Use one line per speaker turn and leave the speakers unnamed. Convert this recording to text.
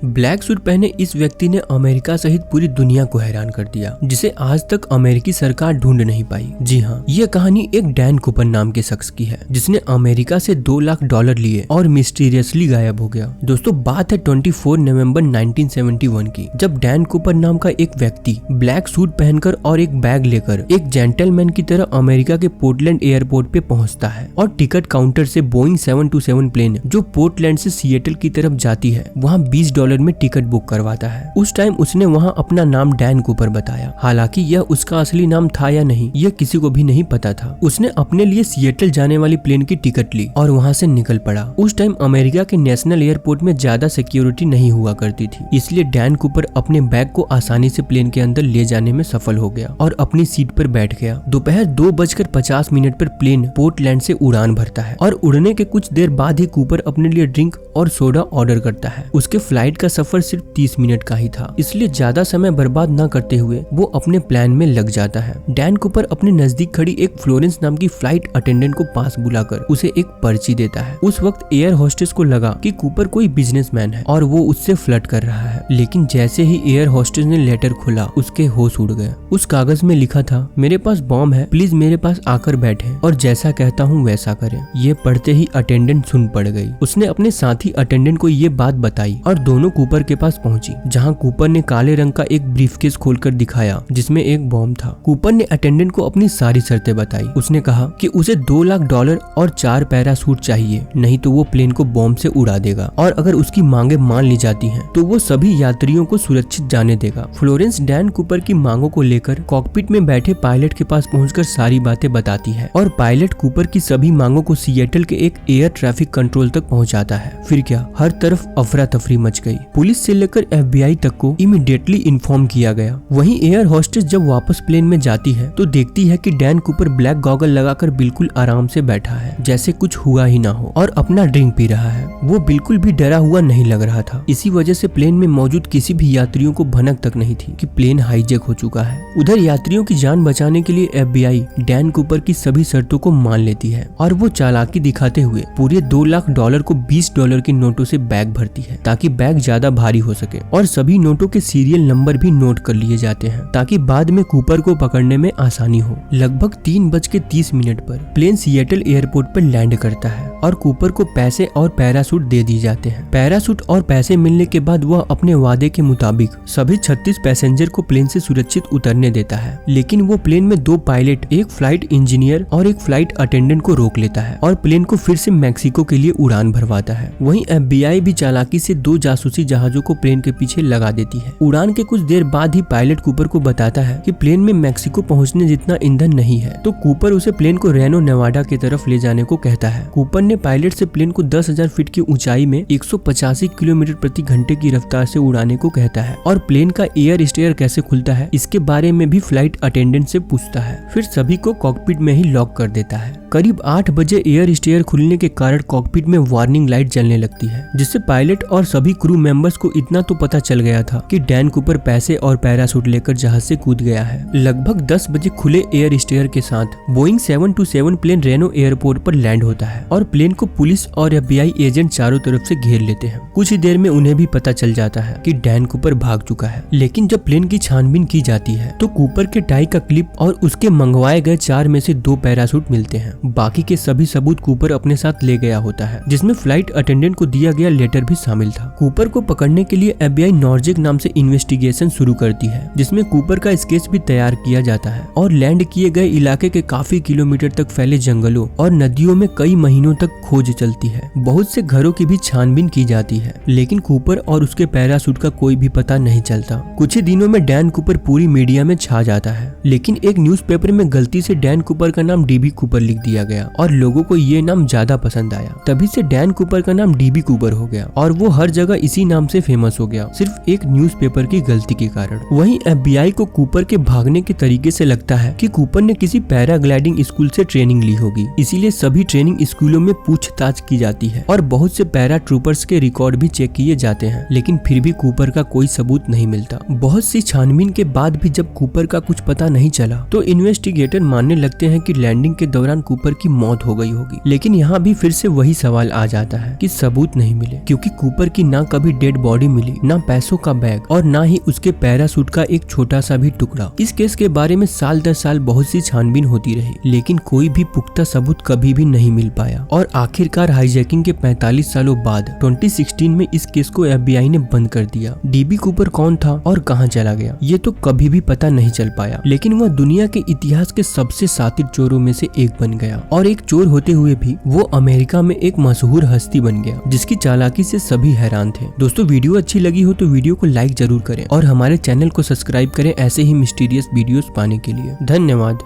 Black suit पहने इस व्यक्ति ने अमेरिका सहित पूरी दुनिया को हैरान कर दिया, जिसे आज तक अमेरिकी सरकार ढूंढ नहीं पाई। जी हाँ, यह कहानी एक डैन कूपर नाम के शख्स की है, जिसने अमेरिका से $2 लाख लिए और मिस्टीरियसली गायब हो गया। दोस्तों, बात है 24 नवंबर 1971 की, जब डैन कूपर नाम का एक व्यक्ति ब्लैक सूट पहनकर और एक बैग लेकर एक जेंटलमैन की तरह अमेरिका के पोर्टलैंड एयरपोर्ट पे पहुंचता है और टिकट काउंटर से बोइंग 727 प्लेन जो पोर्टलैंड से सिएटल की तरफ जाती है वहाँ $20 में टिकट बुक करवाता है। उस टाइम उसने वहाँ अपना नाम डैन कूपर बताया। हालांकि यह उसका असली नाम था या नहीं, यह किसी को भी नहीं पता था। उसने अपने लिए सिएटल जाने वाली प्लेन की टिकट ली और वहाँ से निकल पड़ा। उस टाइम अमेरिका के नेशनल एयरपोर्ट में ज्यादा सिक्योरिटी नहीं हुआ करती थी, इसलिए डैन कूपर अपने बैग को आसानी से प्लेन के अंदर ले जाने में सफल हो गया और अपनी सीट पर बैठ गया। दोपहर 2:50 पर प्लेन पोर्टलैंड से उड़ान भरता है और उड़ने के कुछ देर बाद ही कूपर अपने लिए ड्रिंक और सोडा ऑर्डर करता है। उसके फ्लाइट का सफर सिर्फ 30 मिनट का ही था, इसलिए ज्यादा समय बर्बाद न करते हुए वो अपने प्लान में लग जाता है। डैन कूपर अपने नजदीक खड़ी एक फ्लोरेंस नाम की फ्लाइट अटेंडेंट को पास बुलाकर उसे एक पर्ची देता है। उस वक्त एयर होस्टेस को लगा कि कूपर कोई बिजनेसमैन है और वो उससे फ्लर्ट कर रहा है, लेकिन जैसे ही एयर होस्टेस ने लेटर खोला उसके होश उड़ गए। उस कागज में लिखा था, मेरे पास बॉम्ब है, प्लीज मेरे पास आकर बैठे और जैसा कहता हूँ वैसा करें। ये पढ़ते ही अटेंडेंट सुन पड़ गई। उसने अपने साथी अटेंडेंट को ये बात बताई और दोनों कूपर के पास पहुंची, जहां कूपर ने काले रंग का एक ब्रीफकेस खोलकर दिखाया जिसमें एक बॉम्ब था। कूपर ने अटेंडेंट को अपनी सारी शर्तें बताई। उसने कहा कि उसे $2 लाख और 4 पैराशूट चाहिए, नहीं तो वो प्लेन को बॉम्ब से उड़ा देगा और अगर उसकी मांगे मान ली जाती हैं तो वो सभी यात्रियों को सुरक्षित जाने देगा। फ्लोरेंस डैन कूपर की मांगों को लेकर कॉकपिट में बैठे पायलट के पास पहुंचकर सारी बातें बताती है और पायलट कूपर की सभी मांगों को सिएटल के एक एयर ट्रैफिक कंट्रोल तक पहुंचाता है। फिर क्या, हर तरफ अफरा तफरी मच गई। पुलिस से लेकर FBI तक को इमीडिएटली इन्फॉर्म किया गया। वहीं एयर होस्टेस जब वापस प्लेन में जाती है तो देखती है कि डैन कूपर ब्लैक गॉगल लगाकर बिल्कुल आराम से बैठा है, जैसे कुछ हुआ ही ना हो, और अपना ड्रिंक पी रहा है। वो बिल्कुल भी डरा हुआ नहीं लग रहा था। इसी वजह से प्लेन में मौजूद किसी भी यात्रियों को भनक तक नहीं थी कि प्लेन हाईजैक हो चुका है। उधर यात्रियों की जान बचाने के लिए FBI डैन कूपर की सभी शर्तों को मान लेती है और वो चालाकी दिखाते हुए पूरे $2 लाख को $20 के नोटों से बैग भरती है ताकि बैग ज्यादा भारी हो सके, और सभी नोटों के सीरियल नंबर भी नोट कर लिए जाते हैं ताकि बाद में कूपर को पकड़ने में आसानी हो। लगभग 3:30 पर प्लेन सिएटल एयरपोर्ट पर लैंड करता है और कूपर को पैसे और पैराशूट दे दिए जाते हैं। पैराशूट और पैसे मिलने के बाद वह अपने वादे के मुताबिक सभी 36 पैसेंजर को प्लेन से सुरक्षित उतरने देता है, लेकिन वो प्लेन में 2 पायलट, एक फ्लाइट इंजीनियर और एक फ्लाइट अटेंडेंट को रोक लेता है और प्लेन को फिर से मैक्सिको के लिए उड़ान भरवाता है। वहीं FBI भी चालाकी से 2 जासूसी जहाजों को प्लेन के पीछे लगा देती है। उड़ान के कुछ देर बाद ही पायलट कूपर को बताता है कि प्लेन में मैक्सिको पहुंचने जितना ईंधन नहीं है, तो कूपर उसे प्लेन को रेनो नेवाडा की तरफ ले जाने को कहता है। कूपर ने पायलट से प्लेन को 10,000 फीट की ऊंचाई में 185 किलोमीटर प्रति घंटे की रफ्तार से उड़ाने को कहता है और प्लेन का एयर स्टेयर कैसे खुलता है इसके बारे में भी फ्लाइट अटेंडेंट से पूछता है। फिर सभी को कॉकपिट में ही लॉक कर देता है। करीब 8 बजे एयर स्टेयर खुलने के कारण कॉकपिट में वार्निंग लाइट जलने लगती है, जिससे पायलट और सभी क्रू मेंबर्स को इतना तो पता चल गया था कि डैन कूपर पैसे और पैराशूट लेकर जहाज से कूद गया है। लगभग 10 बजे खुले एयर स्टेयर के साथ बोइंग 727 प्लेन रेनो एयरपोर्ट पर लैंड होता है और प्लेन को पुलिस और FBI एजेंट चारों तरफ से घेर लेते हैं। कुछ ही देर में उन्हें भी पता चल जाता है कि डैन कूपर भाग चुका है, लेकिन जब प्लेन की छानबीन की जाती है तो कूपर के टाई का क्लिप और उसके मंगवाए गए 4 में से 2 पैराशूट मिलते हैं। बाकी के सभी सबूत कूपर अपने साथ ले गया होता है, जिसमें फ्लाइट अटेंडेंट को दिया गया लेटर भी शामिल था। कूपर को पकड़ने के लिए FBI नॉर्जेक नाम से इन्वेस्टिगेशन शुरू करती है, जिसमें कूपर का स्केच भी तैयार किया जाता है और लैंड किए गए इलाके के काफी किलोमीटर तक फैले जंगलों और नदियों में कई महीनों तक खोज चलती है। बहुत से घरों की भी छानबीन की जाती है, लेकिन कूपर और उसके पैराशूट का कोई भी पता नहीं चलता। कुछ ही दिनों में डैन कूपर पूरी मीडिया में छा जाता है, लेकिन एक न्यूज़पेपर में गलती से डैन कूपर का नाम DB कूपर लिख दिया गया और लोगों को ये नाम ज्यादा पसंद आया। तभी से डैन कूपर का नाम DB कूपर हो गया और वो हर जगह इसी नाम से फेमस हो गया, सिर्फ एक न्यूज़पेपर की गलती के कारण। वहीं FBI को कूपर के भागने के तरीके से लगता है कि कूपर ने किसी पैराग्लाइडिंग स्कूल से ट्रेनिंग ली होगी, इसीलिए सभी ट्रेनिंग स्कूलों में पूछताछ की जाती है और बहुत से पैरा ट्रूपर्स के रिकॉर्ड भी चेक किए जाते हैं, लेकिन फिर भी कूपर का कोई सबूत नहीं मिलता। बहुत सी छानबीन के बाद भी जब कूपर का कुछ पता नहीं चला तो इन्वेस्टिगेटर मानने लगते हैं कि लैंडिंग के दौरान कूपर कूपर की मौत हो गई होगी। लेकिन यहाँ भी फिर से वही सवाल आ जाता है कि सबूत नहीं मिले, क्योंकि कूपर की ना कभी डेड बॉडी मिली, ना पैसों का बैग और ना ही उसके पैरासूट का एक छोटा सा भी टुकड़ा। इस केस के बारे में साल दर साल बहुत सी छानबीन होती रही, लेकिन कोई भी पुख्ता सबूत कभी भी नहीं मिल पाया। और आखिरकार हाईजैकिंग के 45 सालों बाद 2016 में इस केस को FBI ने बंद कर दिया। डीबी कूपर कौन था और कहां चला गया, ये तो कभी भी पता नहीं चल पाया। लेकिन वह दुनिया के इतिहास के सबसे शातिर चोरों में से एक बन गया, और एक चोर होते हुए भी वो अमेरिका में एक मशहूर हस्ती बन गया, जिसकी चालाकी से सभी हैरान थे। दोस्तों, वीडियो अच्छी लगी हो तो वीडियो को लाइक जरूर करें और हमारे चैनल को सब्सक्राइब करें ऐसे ही मिस्टीरियस वीडियोस पाने के लिए। धन्यवाद।